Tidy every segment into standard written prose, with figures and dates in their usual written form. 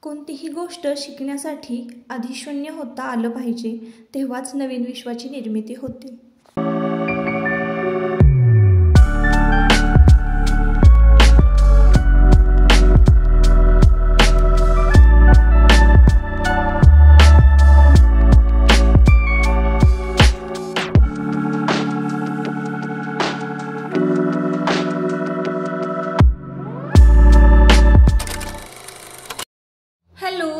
कोणतीही गोष्ट शिकण्यासाठी आधी शून्य होता आलं पाहिजे, तेव्हाच नवीन विश्वाची निर्मिती होते.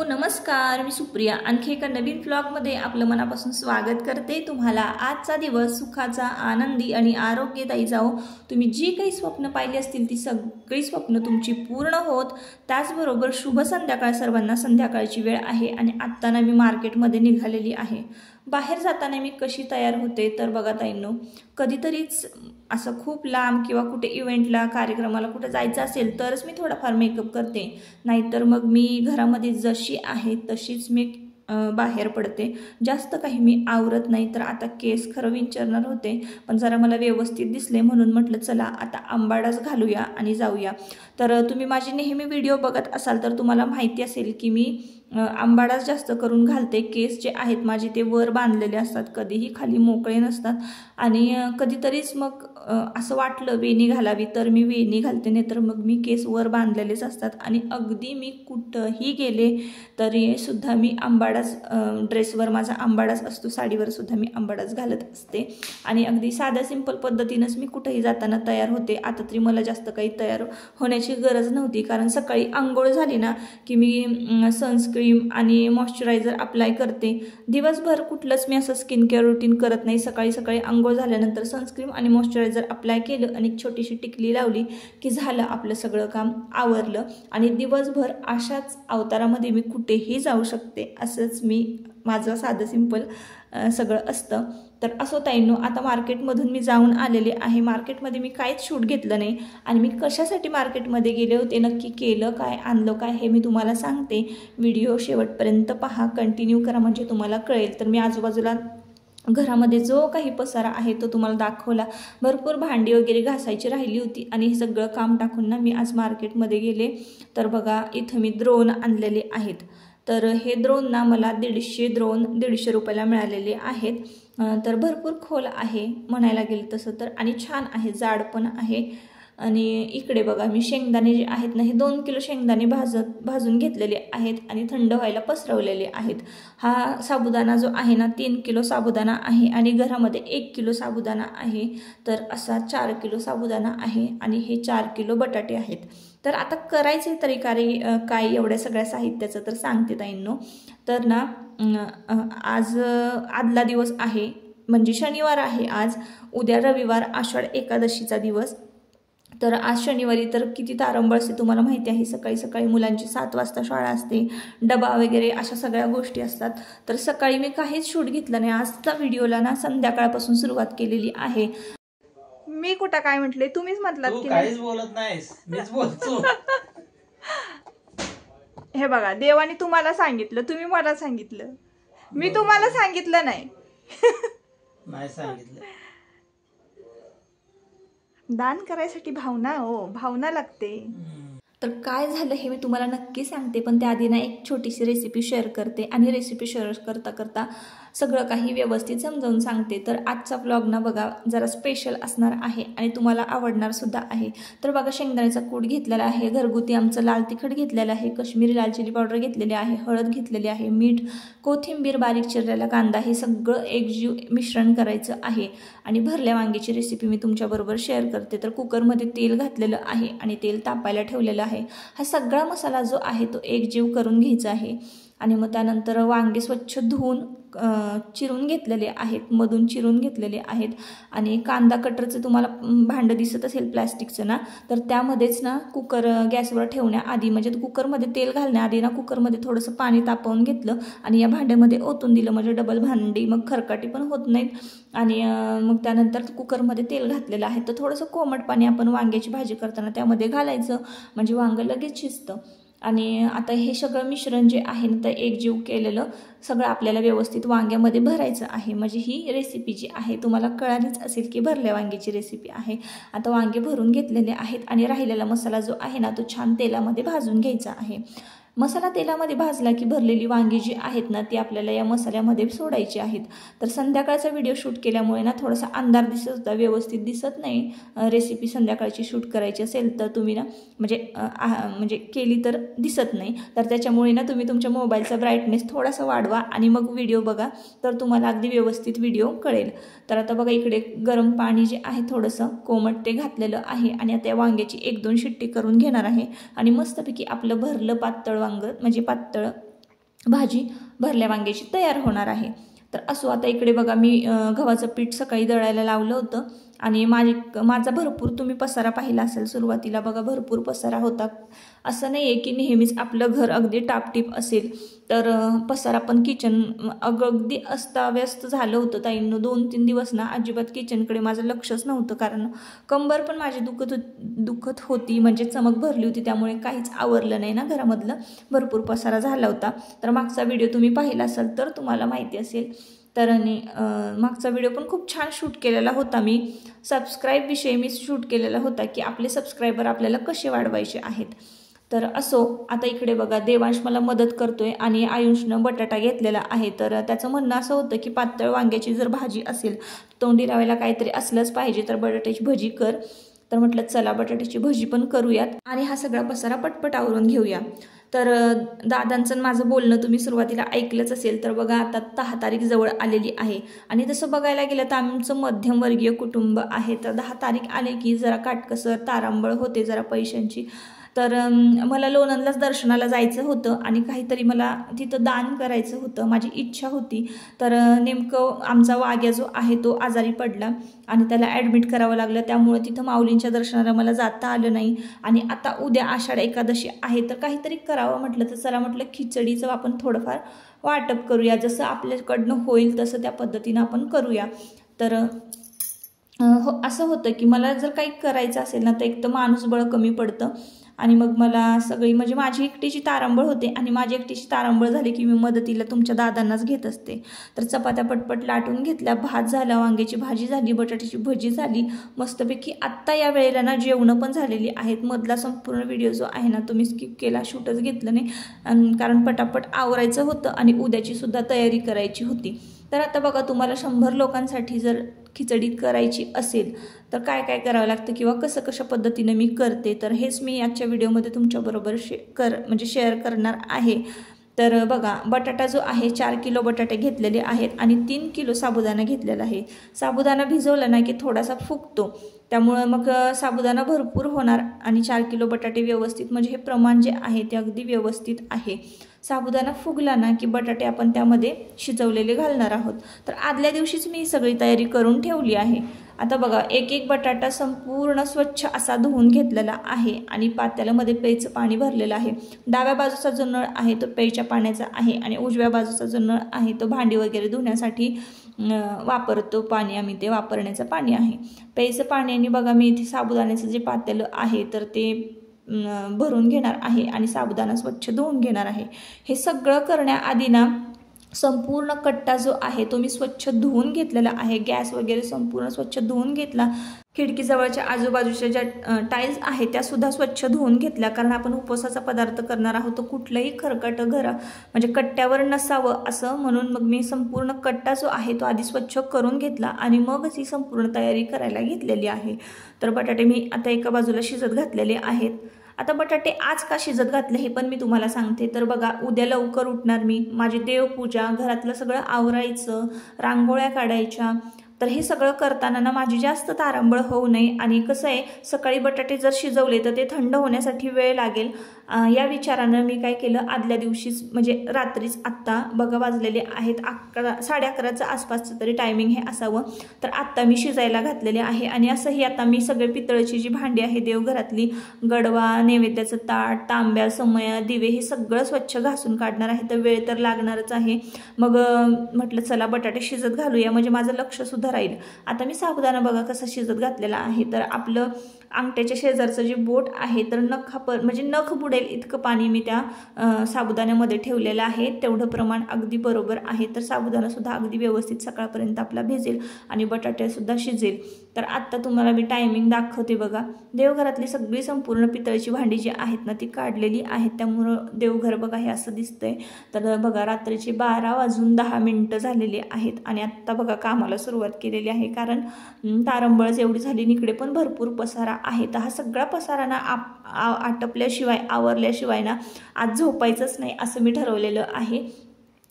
नमस्कार, मी सुप्रिया आणखी एका नवीन व्लॉगमध्ये आपलं मनापासून स्वागत करते. तुम्हाला आजचा दिवस सुखाचा, आनंदी आणि आरोग्यदायी जाओ. तुम्ही जी काही स्वप्न पाहिली असतील ती सगळी स्वप्न तुमची पूर्ण होत. त्याचबरोबर शुभ संध्याकाळ सर्वांना. संध्याकाळची वेळ आहे आणि आत्ताना मी मार्केटमध्ये निघालेली आहे. बाहेर जाताना मी कशी तयार होते तर बघा ताईंनो, कधीतरीच असं खूप लांब किंवा कुठे इव्हेंटला, कार्यक्रमाला कुठे जायचं असेल तरच मी थोडाफार मेकअप करते. नाहीतर मग मी घरामध्ये जशी आहे तशीच मी बाहेर पडते. जास्त काही मी आवरत नाही. तर आता केस खरं विंचरणार होते, पण जरा मला व्यवस्थित दिसले म्हणून म्हटलं चला आता आंबाडाच घालूया आणि जाऊया. तर तुम्ही माझे नेहमी व्हिडिओ बघत असाल तर तुम्हाला माहिती असेल की मी आंबाडाच जास्त करून घालते. केस जे आहेत माझे ते वर बांधलेले असतात, कधीही खाली मोकळे नसतात. आणि कधीतरीच मग असं वाटलं वेणी घालावी तर मी वेणी घालते, नाही तर मग मी केस वर बांधलेलेच असतात. आणि अगदी मी कुठंही गेले तरी सुद्धा मी आंबाडाच, ड्रेसवर माझा आंबाडाच असतो, साडीवर सुद्धा मी आंबाडाच घालत असते. आणि अगदी साध्या सिंपल पद्धतीनंच मी कुठेही जाताना तयार होते. आता तरी मला जास्त काही तयार होण्याची गरज नव्हती, कारण सकाळी आंघोळ झाली ना की मी सनस्क्रीन आणि मॉइश्चरायझर अप्लाय करते. दिवसभर कुठलंच मी असं स्किन केअर रुटीन करत नाही. सकाळी सकाळी आंघोळ झाल्यानंतर सनस्क्रीन आणि मॉइश्चरायझर अप्लाय केलं आणि छोटीशी टिकली लावली की झालं, आपलं सगळं काम आवरलं. आणि दिवसभर अशाच अवतारामध्ये मी कुठेही जाऊ शकते. असंच मी माझं साधं सिंपल सगळं असतं. तर असो ताईंनो, आता मार्केटमधून मी जाऊन आलेले आहे. मार्केटमध्ये मी काहीच शूट घेतलं नाही आणि मी कशासाठी मार्केटमध्ये गेले होते, नक्की केलं काय, आणलं काय हे मी तुम्हाला सांगते. व्हिडिओ शेवटपर्यंत पहा, कंटिन्यू करा म्हणजे तुम्हाला कळेल. तर मी आजूबाजूला घरामध्ये जो काही पसारा आहे तो तुम्हाला दाखवला. भरपूर भांडी वगैरे घासायची राहिली होती आणि हे सगळं काम टाकून ना मी आज मार्केटमध्ये गेले. तर बघा इथं मी द्रोण आणलेले आहेत. तर हे द्रोण ना मला 150 रुपयाला मिळालेले आहेत. तर भरपूर खोल आहे म्हणायला गेलं तसं तर, आणि छान आहे, जाड पण आहे. आणि इकडे बघा मी शेंगदाणे जे आहेत ना, हे 2 किलो शेंगदाणे भाजून घेतलेले आहेत आणि थंड व्हायला पसरवलेले आहेत. हा साबुदाणा जो आहे ना 3 किलो साबुदाणा आहे आणि घरामध्ये 1 किलो साबुदाणा आहे. तर असा 4 किलो साबुदाणा आहे आणि हे 4 किलो बटाटे आहेत. तर आता करायचे तरी काय एवढ्या सगळ्या साहित्याचं तर सांगते ताईंनो. तर ना आज आदला दिवस आहे, म्हणजे शनिवार आहे आज. उद्या रविवार, आषाढ एकादशीचा दिवस. तर आज शनिवारी तर किती तारंबळ असते तुम्हाला माहिती आहे. सकाळी सकाळी मुलांची 7 वाजता शाळा असते, डबा वगैरे अशा सगळ्या गोष्टी असतात. तर सकाळी मी काहीच शूट घेतलं नाही. आजचा व्हिडिओला ना संध्याकाळपासून सुरुवात केलेली आहे. मी कुठं काय म्हटले, तुम्हीच म्हटलात की काहीच बोलत नाहीस, मीच बोलतो. हे बघा, देवाने तुम्हाला सांगितलं, तुम्ही मला सांगितलं, मी तुम्हाला सांगितलं नाही. नाही सांगितलं. दान करायसाठी भावना, हो भावना लागते. तर काय झालं हे मी तुम्हाला नक्की सांगते, पण त्याआधी ना एक छोटीशी रेसिपी शेअर करते आणि रेसिपी शेअर करता करता सगळं काही व्यवस्थित समजावून सांगते. तर आजचा व्लॉग ना बघा जरा स्पेशल असणार आहे आणि तुम्हाला आवडणार सुद्धा आहे. तर बघा शेंगदाण्याचा कूट घेतलेला आहे, घरगुती आमचं लाल तिखट घेतलेलं आहे, कश्मीरी लाल चिली पावडर घेतलेली आहे, हळद घेतलेली आहे, मीठ, कोथिंबीर, बारीक चिरलेला कांदा, हे सगळं एकजीव मिश्रण करायचं आहे. आणि भरल्या वांग्याची रेसिपी मी तुमच्याबरोबर शेअर करते. तर कुकरमध्ये तेल घातलेलं आहे आणि तेल तापायला ठेवलेलं आहे. हा सगळा मसाला जो आहे तो एकजीव करून घ्यायचा आहे. आणि मग त्यानंतर वांगे स्वच्छ धुवून चिरून घेतलेले आहेत, मधून चिरून घेतलेले आहेत. आणि कांदा कटरचं तुम्हाला भांडं दिसत असेल प्लॅस्टिकचं ना, तर त्यामध्येच ना कुकर गॅसवर ठेवण्याआधी, म्हणजे कुकरमध्ये तेल घालण्याआधी ना कुकरमध्ये थोडंसं पाणी तापवून घेतलं आणि या भांड्यामध्ये ओतून दिलं, म्हणजे डबल भांडी मग खरकाटी पण होत नाहीत. आणि मग त्यानंतर कुकरमध्ये तेल घातलेलं आहे. तर थोडंसं कोमट पाणी आपण वांग्याची भाजी करताना त्यामध्ये घालायचं, म्हणजे वांगं लगेच शिजतं. आणि आता हे सगळं मिश्रण जे आहे ना, तर एकजीव केलेलं सगळं आपल्याला व्यवस्थित वांग्यामध्ये भरायचं आहे. म्हणजे ही रेसिपी जी आहे तुम्हाला कळालीच असेल की भरल्या वांग्याची रेसिपी आहे. आता वांगे भरून घेतलेले आहेत आणि राहिलेला मसाला जो आहे ना तो छान तेलामध्ये भाजून घ्यायचा आहे. मसाला तेलामध्ये भाजला की भरलेली वांगी जी आहेत ना ती आपल्याला या मसाल्यामध्ये सोडायची आहेत. तर संध्याकाळचा व्हिडिओ शूट केल्यामुळे ना थोडासा अंधार दिसत होता, व्यवस्थित दिसत नाही. रेसिपी संध्याकाळची शूट करायची असेल तर तुम्ही ना म्हणजे केली तर दिसत नाही, तर त्याच्यामुळे ना तुम्ही तुमच्या मोबाईलचा ब्राईटनेस थोडासा वाढवा आणि मग व्हिडिओ बघा, तर तुम्हाला अगदी व्यवस्थित व्हिडिओ कळेल. तर आता बघा इकडे गरम पाणी जे आहे थोडंसं कोमट ते घातलेलं आहे आणि आता वांग्याची 1-2 शिट्टी करून घेणार आहे आणि मस्तपैकी आपलं भरलं पातळ वांग म्हणजे पातळ भाजी भरल्या वांग्याची तयार होणार आहे. तर असो, आता इकडे बघा मी गव्हाचं पीठ सकाळी दळायला लावलं होतं आणि माझा भरपूर तुम्ही पसारा पाहिला असेल. सुरुवातीला बघा भरपूर पसारा होता. असं नाही आहे की नेहमीच आपलं घर अगदी टापटीप असेल, तर पसारा पण किचन अगदी अस्ताव्यस्त झालं होतं ताईंनो. 2-3 दिवस ना अजिबात किचनकडे माझं लक्षच नव्हतं, कारण कंबर पण माझी दुखत होती, म्हणजे चमक भरली होती, त्यामुळे काहीच आवरलं नाही ना घरामधलं. भरपूर पसारा झाला होता. तर मागचा व्हिडिओ तुम्ही पाहिला असाल तर तुम्हाला माहिती असेल. तर मागचा व्हिडिओ पण खूप छान शूट केलेला होता मी. सबस्क्राईबविषयी मी शूट केलेला होता की आपले सबस्क्रायबर आपल्याला कसे वाढवायचे आहेत. तर असो, आता इकडे बघा देवांश मला मदत करतोय आणि आयुषनं बटाटा घेतलेला आहे. तर त्याचं म्हणणं असं होतं की पातळ वांग्याची जर भाजी असेल, तोंडी लावायला काहीतरी असलंच पाहिजे, तर बटाट्याची भजी कर. तर म्हटलं चला बटाट्याची भजी पण करूयात आणि हा सगळा पसारा पटपट आवरून घेऊया. तर दादांचं माझं बोलणं तुम्ही सुरुवातीला ऐकलंच असेल. तर बघा आता 10 तारीख जवळ आलेली आहे आणि तसं बघायला गेलं तर आमचं मध्यमवर्गीय कुटुंब आहे. तर 10 तारीख आले की जरा काटकसर तारांबळ होते जरा पैशांची. तर मला लोणंदलाच दर्शनाला जायचं होतं आणि काहीतरी मला तिथं दान करायचं होतं, माझी इच्छा होती. तर नेमकं आमचा वाघ्या जो आहे तो आजारी पडला आणि त्याला ॲडमिट करावं लागलं, त्यामुळे तिथं माऊलींच्या दर्शनाला मला जाता आलं नाही. आणि आता उद्या आषाढ एकादशी आहे, तर काहीतरी करावं म्हटलं, तर चला म्हटलं खिचडीचं आपण थोडंफार वाटप करूया, जसं आपल्याकडनं होईल तसं त्या पद्धतीनं आपण करूया. तर असं होतं की मला जर काही करायचं असेल ना तर एक तर माणूसबळ कमी पडतं आणि मग मला सगळी म्हणजे माझी एकटीची तारांबळ होते आणि माझी एकटीची तारांबळ झाली की मी मदतीला तुमच्या दादांनाच घेत असते. तर चपात्या पटपट लाटून घेतल्या, भात झाला, वांग्याची भाजी झाली, बटाट्याची भजी झाली मस्तपैकी. आत्ता या वेळेला ना जेवणं पण झालेली आहेत. मधला संपूर्ण व्हिडिओ जो आहे ना तो मी स्किप केला, शूटच घेतलं नाही, कारण पटापट आवरायचं होतं आणि उद्याची सुद्धा तयारी करायची होती. तर आता बघा तुम्हाला 100 लोकांसाठी जर खिचडी करायची असेल तर काय काय करावं लागतं किंवा कशा पद्धतीने मी करते, तर हेच मी आजच्या व्हिडिओमध्ये तुमच्याबरोबर शेअर करणार आहे. तर बघा बटाटा जो आहे 4 किलो बटाटे घेतलेले आहेत आणि 3 किलो साबुदाणा घेतलेला आहे. साबुदाणा भिजवला ना की थोडासा फुगतो, त्यामुळे मग साबुदाणा भरपूर होणार आणि 4 किलो बटाटे व्यवस्थित म्हणजे हे प्रमाण जे आहे ते अगदी व्यवस्थित आहे. साबुदाणा फुगला ना की बटाटे आपण त्यामध्ये शिजवलेले घालणार आहोत. तर आदल्या दिवशीच मी सगळी तयारी करून ठेवली आहे. आता बघा एक बटाटा संपूर्ण स्वच्छ असा धुवून घेतलेला आहे आणि पातेल्यामध्ये प्यायचं पाणी भरलेलं आहे. डाव्या बाजूचा जो नळ आहे तो प्यायच्या पाण्याचा आहे आणि उजव्या बाजूचा जो नळ आहे तो भांडी वगैरे धुण्यासाठी वापरतो पाणी, आम्ही ते वापरण्याचं पाणी आहे. प्यायचं पाण्याने बघा मी इथे साबुदाण्याचं जे पातेलं आहे तर ते भरून घेणार आहे आणि साबुदाणा स्वच्छ धुवून घेणार आहे. हे सगळं करण्याआधी ना संपूर्ण कट्टा जो आहे तो मी स्वच्छ धुवून घेतलेला आहे. गॅस वगैरे संपूर्ण स्वच्छ धुवून घेतला. खिडकीजवळच्या आजूबाजूच्या ज्या टाईल्स आहेत त्या सुद्धा स्वच्छ धुवून घेतल्या, कारण आपण उपवासाचा पदार्थ करणार आहोत, तर कुठलंही खरकट म्हणजे कट्ट्यावर नसावं असं म्हणून मग मी संपूर्ण कट्टा जो आहे तो आधी स्वच्छ करून घेतला आणि मगच ही संपूर्ण तयारी करायला घेतलेली आहे. तर बटाटे मी आता एका बाजूला शिजत घातलेले आहेत. आता बटाटे आज का शिजत घातले हे पण मी तुम्हाला सांगते. तर बघा उद्या लवकर उठणार मी, माझी देवपूजा, घरातलं सगळं आवरायचं, रांगोळ्या काढायच्या. तर हे सगळं करताना ना माझी जास्त तारांबळ होऊ नये आणि कसं आहे सकाळी बटाटे जर शिजवले तर ते थंड होण्यासाठी वेळ लागेल, या विचारानं मी काय केलं आदल्या दिवशीच म्हणजे रात्रीच आत्ता बघा वाजलेले आहेत 11:30च्या आसपासचं तरी टायमिंग हे असावं. तर आत्ता मी शिजायला घातलेले आहे आणि असंही आता मी सगळे पितळेची जी भांडी आहे देवघरातली, गडवा, नैवेद्याचं ताट, तांब्या, समया, दिवे हे सगळं स्वच्छ घासून काढणार आहे. तर वेळ तर लागणारच आहे. मग म्हटलं चला बटाटे शिजत घालूया म्हणजे माझं लक्ष सुद्धा राहील. आता मी साबुदाणा बघा कसा शिजत घातलेला आहे. तर आपलं अंगठ्याच्या शेजारचं जे बोट आहे तर म्हणजे नख बुडेल इतकं पाणी मी त्या साबुदाण्यामध्ये ठेवलेलं आहे. तेवढं प्रमाण अगदी बरोबर आहे. तर साबुदाणा सुद्धा अगदी व्यवस्थित सकाळपर्यंत आपला भिजेल आणि बटाटे सुद्धा शिजेल. तर आत्ता तुम्हाला मी टायमिंग दाखवते बघा. देवघरातली सगळी संपूर्ण पितळेची भांडी जी आहेत ना ती काढलेली आहेत, त्यामुळं देवघर बघा हे असं दिसतंय. तर बघा रात्रीचे 12:10 झालेले आहेत आणि आत्ता बघा कामाला सुरुवात केलेली आहे, कारण तारंबळच एवढी झाली. इकडे पण भरपूर पसारा आहे. तर हा सगळा पसारा ना आटपल्याशिवाय आवरल्याशिवाय ना आज झोपायचंच नाही असं मी ठरवलेलं आहे.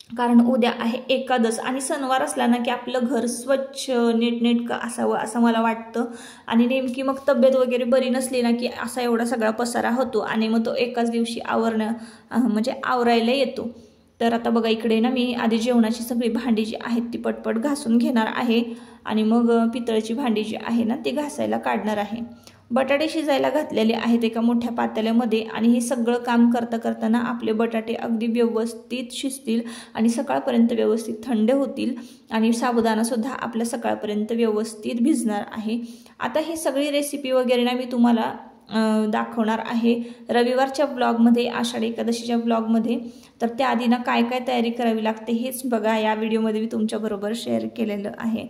कारण उद्या आहे एकादश आणि सणवार असला ना की आपलं घर स्वच्छ नीटनेटकं असावं असं मला वाटतं. आणि नेमकी मग तब्येत वगैरे बरी नसली ना की असा एवढा सगळा पसारा होतो आणि मग तो एकाच दिवशी म्हणजे आवरायला येतो. तर आता बघा इकडे ना मी आधी जेवणाची सगळी भांडी जी आहेत ती पटपट घासून घेणार आहे आणि मग पितळेची भांडी जी आहे ना ती घासायला काढणार आहे. बटाटे शिजायला घातलेले आहेत एका मोठ्या पातेल्यामध्ये आणि हे सगळं काम करता करताना आपले बटाटे अगदी व्यवस्थित शिजतील आणि सकाळपर्यंत व्यवस्थित थंड होतील आणि साबुदाणासुद्धा आपल्या सकाळपर्यंत व्यवस्थित भिजणार आहे. आता ही सगळी रेसिपी वगैरे ना मी तुम्हाला दाखवणार आहे रविवारच्या ब्लॉगमध्ये, आषाढी एकादशीच्या ब्लॉगमध्ये. तर त्याआधी ना काय काय तयारी करावी लागते हेच बघा या व्हिडिओमध्ये मी तुमच्याबरोबर शेअर केलेलं आहे.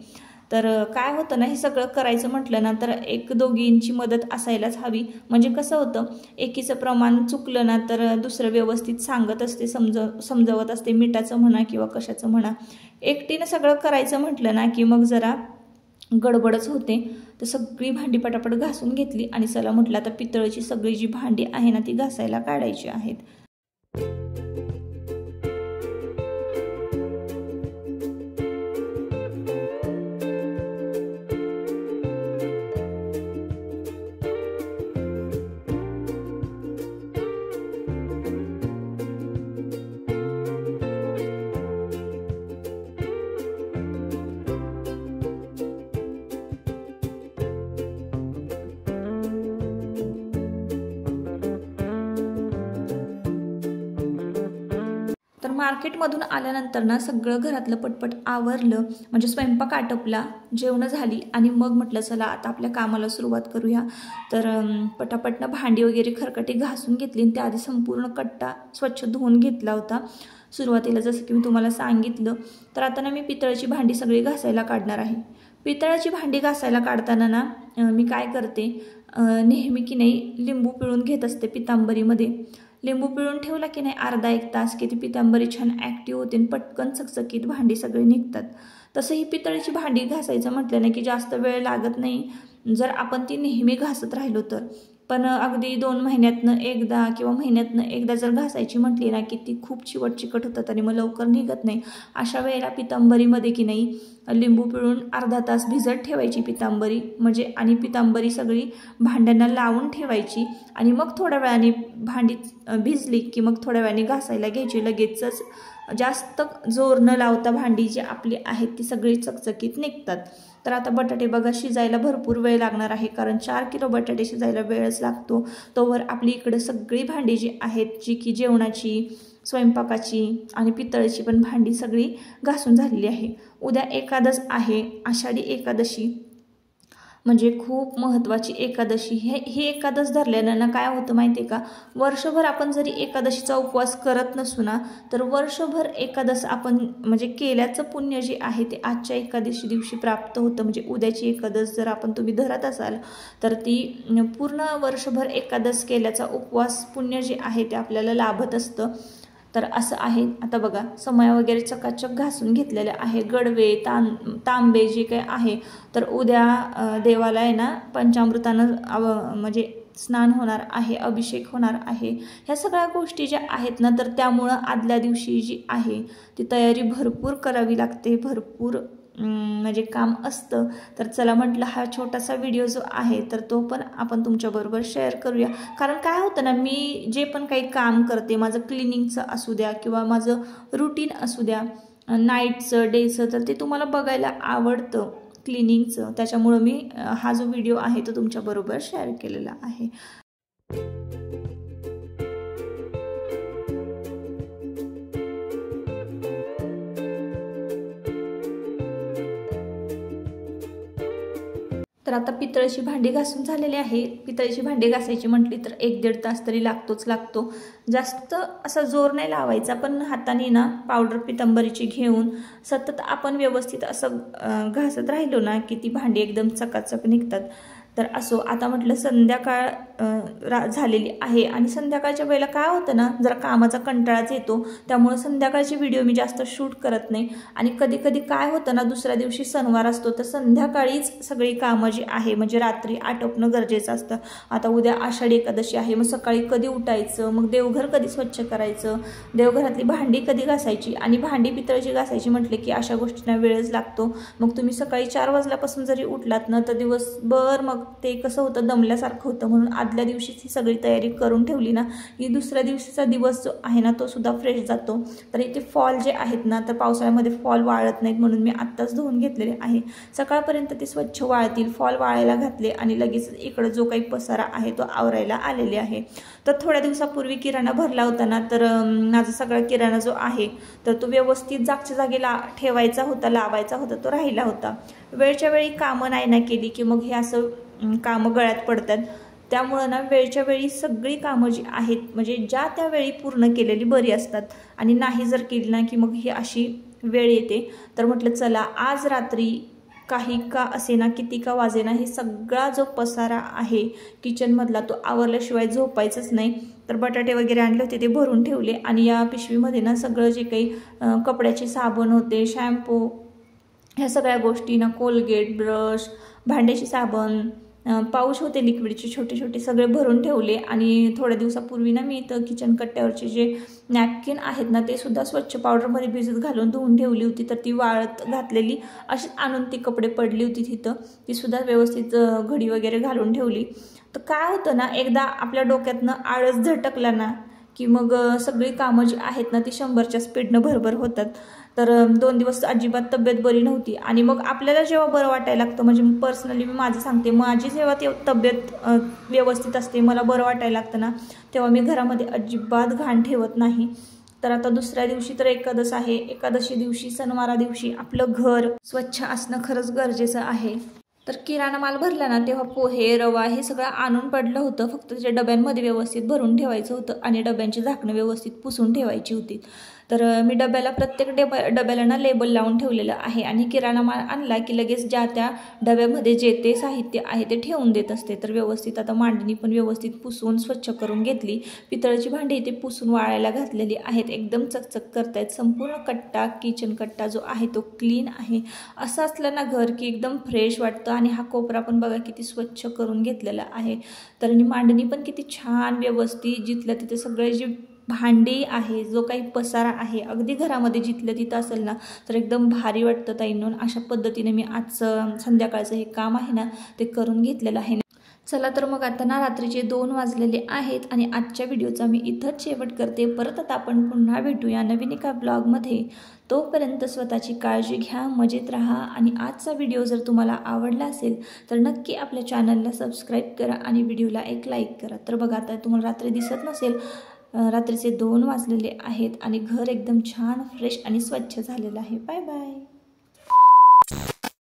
तर काय होतं ना हे सगळं करायचं म्हटलं ना तर एक दोघींची मदत असायलाच हवी. म्हणजे कसं होतं एकीचं प्रमाण चुकलं ना तर दुसरं व्यवस्थित सांगत असते, समजवत असते, मिठाचं म्हणा किंवा कशाचं म्हणा. एकटीनं सगळं करायचं म्हटलं ना की मग जरा गडबडच होते. तर सगळी भांडी पटापट घासून घेतली आणि चला म्हटलं आता पितळेची सगळी जी भांडी आहे ना ती घासायला काढायची आहेत. मार्केटमधून आल्यानंतर ना सगळं घरातलं पटपट आवरलं, म्हणजे स्वयंपाक आटपला, जेवणं झाली आणि मग म्हटलं चला आता आपल्या कामाला सुरुवात करूया. तर पटापटनं भांडी वगैरे खरकटी घासून घेतली आणि त्याआधी संपूर्ण कट्टा स्वच्छ धुवून घेतला होता सुरुवातीला जसं की मी तुम्हाला सांगितलं. तर आता ना मी पितळेची भांडी सगळी घासायला काढणार आहे. पितळाची भांडी घासायला काढताना ना मी काय करते, नेहमी की नाही लिंबू पिळून घेत असते पितांबरीमध्ये. लिंबू पिळून ठेवला की नाही अर्धा एक तास की ती पितांबरी छान ॲक्टिव्ह होते आणि पटकन चकचकीत भांडी सगळे निघतात. तसं ही पितळेची भांडी घासायचं म्हटलं ना की जास्त वेळ लागत नाही जर आपण ती नेहमी घासत राहिलो तर. पण अगदी 2 महिन्यातनं एकदा किंवा महिन्यातनं एकदा जर घासायची म्हटली ना की ती खूप चिकट होतात आणि मग लवकर निघत नाही. अशा वेळेला पितांबरीमध्ये की नाही लिंबू पिळून अर्धा तास भिजत ठेवायची पितांबरी, म्हणजे आणि पितांबरी सगळी भांड्यांना लावून ठेवायची आणि मग थोड्या वेळाने भांडी भिजली की मग थोड्या वेळाने घासायला घ्यायची. लगेचच जास्त जोर न लावता भांडी जी आपली आहेत ती सगळी चकचकीत निघतात. तर आता बटाटे बघा शिजायला भरपूर वेळ लागणार आहे, कारण 4 किलो बटाटे शिजायला वेळच लागतो. तोवर आपली इकडे सगळी भांडी जी आहेत जी की जेवणाची, स्वयंपाकाची आणि पितळेची पण भांडी सगळी घासून झालेली आहे. उद्या एकादश आहे, आषाढी एकादशी, म्हणजे खूप महत्त्वाची एकादशी. ही एकादश धरल्यानं ना काय होतं माहिती आहे का, वर्षभर आपण जरी एकादशीचा उपवास करत नसू ना तर वर्षभर एकादश आपण म्हणजे केल्याचं पुण्य जे आहे ते आजच्या एकादशी दिवशी प्राप्त होतं. म्हणजे उद्याची एकादश जर तुम्ही धरत असाल तर ती पूर्ण वर्षभर एकादश केल्याचा उपवास पुण्य जे आहे ते आपल्याला लाभत असतं. तर असं आहे. आता बघा समया वगैरे चकाचक घासून घेतलेले आहे. गडवे तांबे जे काही आहे तर उद्या देवाला आहे ना पंचामृतानं म्हणजे स्नान होणार आहे, अभिषेक होणार आहे. ह्या सगळ्या गोष्टी ज्या आहेत ना तर त्यामुळं आदल्या दिवशी जी आहे ती तयारी भरपूर करावी लागते, भरपूर म्हणजे काम असतं. तर चला म्हटलं हा छोटासा व्हिडिओ जो आहे तर तो पण आपण तुमच्याबरोबर शेअर करूया. कारण काय होतं ना, मी जे पण काही काम करते, माझं क्लिनिंगचं असू द्या किंवा माझं रुटीन असू द्या, नाईटचं डेचं, तर ते तुम्हाला बघायला आवडतं क्लिनिंगचं. त्याच्यामुळं मी हा जो व्हिडिओ आहे तो तुमच्याबरोबर शेअर केलेला आहे. तर आता पितळेची भांडी घासून झालेली आहे. पितळेची भांडी घासायची म्हटली तर 1-1.5 तास तरी लागतो. जास्त असा जोर नाही लावायचा, पण हाताने ना पावडर पितांबरीची घेऊन सतत आपण व्यवस्थित असं घासत राहिलो ना की ती भांडी एकदम चकाचक निघतात. तर असो, आता म्हटलं संध्याकाळ झालेली आहे आणि संध्याकाळच्या वेळेला काय होतं ना, जरा कामाचा कंटाळाच येतो, त्यामुळे संध्याकाळचे व्हिडिओ मी जास्त शूट करत नाही. आणि कधी कधी काय होतं ना, दुसऱ्या दिवशी सणवार असतो तर संध्याकाळीच सगळी कामं जी आहे म्हणजे रात्री आटोपणं गरजेचं असतं. आता उद्या आषाढी एकादशी आहे, मग सकाळी कधी उठायचं, मग देवघर कधी स्वच्छ करायचं, देवघरातली भांडी कधी घासायची आणि भांडी पितळेची घासायची म्हटले की अशा गोष्टींना वेळच लागतो. मग तुम्ही सकाळी 4 वाजल्यापासून जरी उठलात ना तर दिवसभर मग ते कसं होतं, दमल्यासारखं होतं. म्हणून आदल्या दिवशीच ही सगळी तयारी करून ठेवली ना की दुसऱ्या दिवशीचा दिवस जो आहे ना तो सुद्धा फ्रेश जातो. तर इथे फॉल जे आहेत ना, तर पावसाळ्यामध्ये फॉल वाळत नाहीत म्हणून मी आत्ताच धुवून घेतलेले आहे. सकाळपर्यंत ते स्वच्छ वाळतील. फॉल वाळायला घातले आणि लगेच इकडं जो काही पसारा आहे तो आवरायला आलेले आहे. तर थोड्या दिवसापूर्वी किराणा भरला होता ना, तर माझा सगळा किराणा जो आहे तर तो व्यवस्थित जागच्या जागेला ठेवायचा होता, लावायचा होता, तो राहिला होता. वेळच्या वेळी कामं नाही ना केली की मग हे असं कामं गळ्यात पडतात. त्यामुळं ना वेळच्या वेळी सगळी कामं जी आहेत म्हणजे ज्या त्या वेळी पूर्ण केलेली बरी असतात आणि नाही जर केली ना की मग ही अशी वेळ येते. तर म्हटलं चला आज रात्री काही का असे ना, किती का वाजे ना, हे सगळा जो पसारा आहे किचनमधला तो आवरल्याशिवाय झोपायचंच नाही. तर बटाटे वगैरे आणले होते ते भरून ठेवले आणि या पिशवीमध्ये ना सगळं जे काही कपड्याचे साबण होते, शॅम्पू, ह्या सगळ्या गोष्टी ना, कोलगेट, ब्रश, भांड्याचे साबण, पाऊच होते लिक्विडचे छोटे छोटे, सगळे भरून ठेवले. आणि थोड्या दिवसापूर्वी ना मी इथं किचन कट्ट्यावरचे जे नॅपकिन आहेत ना ते सुद्धा स्वच्छ पावडरमध्ये भिजत घालून धुवून ठेवली होती. तर ती वाळत घातलेली अशीच आणून ती कपडे पडली होती तिथं, ती सुद्धा व्यवस्थित घडी वगैरे घालून ठेवली. तर काय होतं ना, एकदा आपल्या डोक्यातनं आळस झटकला ना की मग सगळी कामं जी आहेत ना ती 100च्या स्पीडनं भरभर होतात. तर 2 दिवस अजिबात तब्येत बरी नव्हती आणि मग आपल्याला जेव्हा बरं वाटायला लागतं, म्हणजे पर्सनली मी माझं सांगते, माझी जेव्हा तब्येत व्यवस्थित असते, मला बरं वाटायला लागतं ना, तेव्हा मी घरामध्ये अजिबात घाण ठेवत नाही. तर आता दुसऱ्या दिवशी तर एकादश आहे, एकादशी दिवशी सणवारा दिवशी आपलं घर स्वच्छ असणं खरंच गरजेचं आहे. तर किराणा माल भरला ना तेव्हा पोहे, रवा हे सगळं आणून पडलं होतं, फक्त त्याच्या डब्यांमध्ये व्यवस्थित भरून ठेवायचं होतं आणि डब्यांची झाकणं व्यवस्थित पुसून ठेवायची होती. तर मी प्रत्येक डब्याला ना लेबल लावून ठेवलेलं आहे आणि किराणा माल आणला की लगेच ज्या त्या डब्यामध्ये जे ते साहित्य आहे ते ठेवून देत असते. तर व्यवस्थित आता मांडणी पण व्यवस्थित पुसून स्वच्छ करून घेतली. पितळेची भांडी इथे पुसून वाळायला घातलेली आहेत, एकदम चकचक करतायत. संपूर्ण कट्टा, किचन कट्टा जो आहे तो क्लीन आहे. असं असलं ना घर की एकदम फ्रेश वाटतं. आणि हा कोपरा पण बघा किती स्वच्छ करून घेतलेला आहे. तर मांडणी पण किती छान व्यवस्थित, जिथल्या तिथे सगळे जे भांडी आहे, जो काही पसारा आहे, अगदी घरामध्ये जिथलं तिथं असेल ना तर एकदम भारी वाटतं ताईंनो. अशा पद्धतीने मी आजचं संध्याकाळचं हे काम आहे ना ते करून घेतलेलं आहे. चला तर मग आता ना रात्रीचे 2 वाजलेले आहेत आणि आजच्या व्हिडिओचा मी इथंच शेवट करते. परत आता आपण पुन्हा भेटूया नवीन एका ब्लॉगमध्ये. तोपर्यंत स्वतःची काळजी घ्या, मजेत राहा. आणि आजचा व्हिडिओ जर तुम्हाला आवडला असेल तर नक्की आपल्या चॅनलला सबस्क्राईब करा आणि व्हिडिओला एक लाईक करा. तर बघा आता तुम्हाला रात्री दिसत नसेल, रात्रीचे 2 वाजलेले आहेत आणि घर एकदम छान फ्रेश आणि स्वच्छ झालेलं आहे. Bye bye.